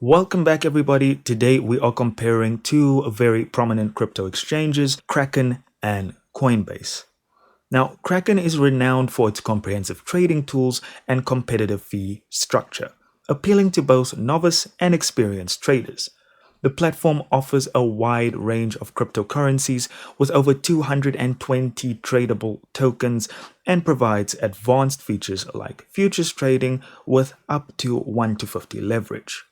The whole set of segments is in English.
Welcome back, everybody. Today we are comparing two very prominent crypto exchanges, Kraken and Coinbase. Now, Kraken is renowned for its comprehensive trading tools and competitive fee structure, appealing to both novice and experienced traders. The platform offers a wide range of cryptocurrencies with over 220 tradable tokens and provides advanced features like futures trading with up to 1-50 leverage.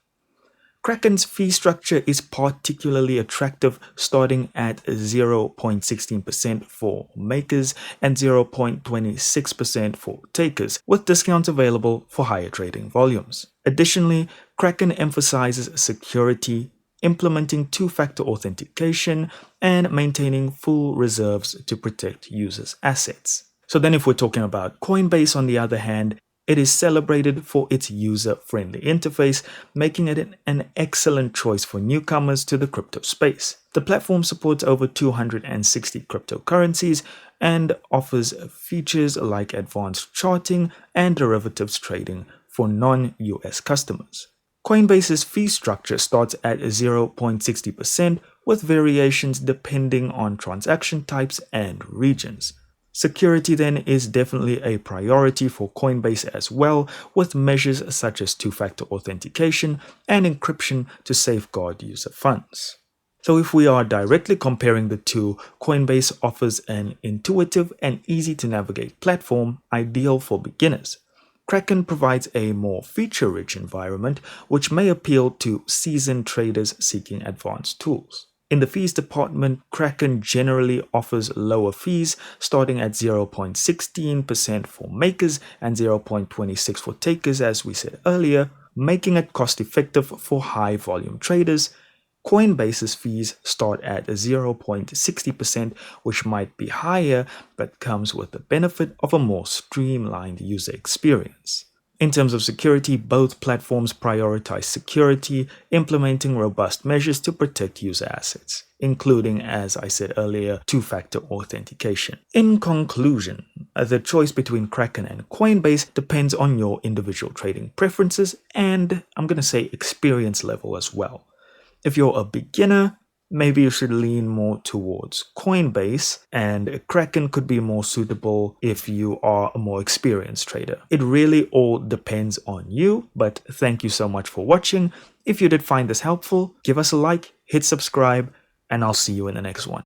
Kraken's fee structure is particularly attractive, starting at 0.16% for makers and 0.26% for takers, with discounts available for higher trading volumes. Additionally, Kraken emphasizes security, implementing two-factor authentication, and maintaining full reserves to protect users' assets. So then if we're talking about Coinbase, on the other hand, it is celebrated for its user-friendly interface, making it an excellent choice for newcomers to the crypto space. The platform supports over 260 cryptocurrencies and offers features like advanced charting and derivatives trading for non-US customers. Coinbase's fee structure starts at 0.60% with variations depending on transaction types and regions. Security then is definitely a priority for Coinbase as well, with measures such as two-factor authentication and encryption to safeguard user funds. So if we are directly comparing the two, Coinbase offers an intuitive and easy-to-navigate platform ideal for beginners. Kraken provides a more feature-rich environment, which may appeal to seasoned traders seeking advanced tools. In the fees department, Kraken generally offers lower fees, starting at 0.16% for makers and 0.26% for takers, as we said earlier, making it cost-effective for high-volume traders. Coinbase's fees start at 0.60%, which might be higher, but comes with the benefit of a more streamlined user experience. In terms of security, both platforms prioritize security, implementing robust measures to protect user assets, including, as I said earlier, two-factor authentication. In conclusion, the choice between Kraken and Coinbase depends on your individual trading preferences and, I'm going to say, experience level as well. If you're a beginner, maybe you should lean more towards Coinbase, and Kraken could be more suitable if you are a more experienced trader. It really all depends on you, but thank you so much for watching. If you did find this helpful, give us a like, hit subscribe, and I'll see you in the next one.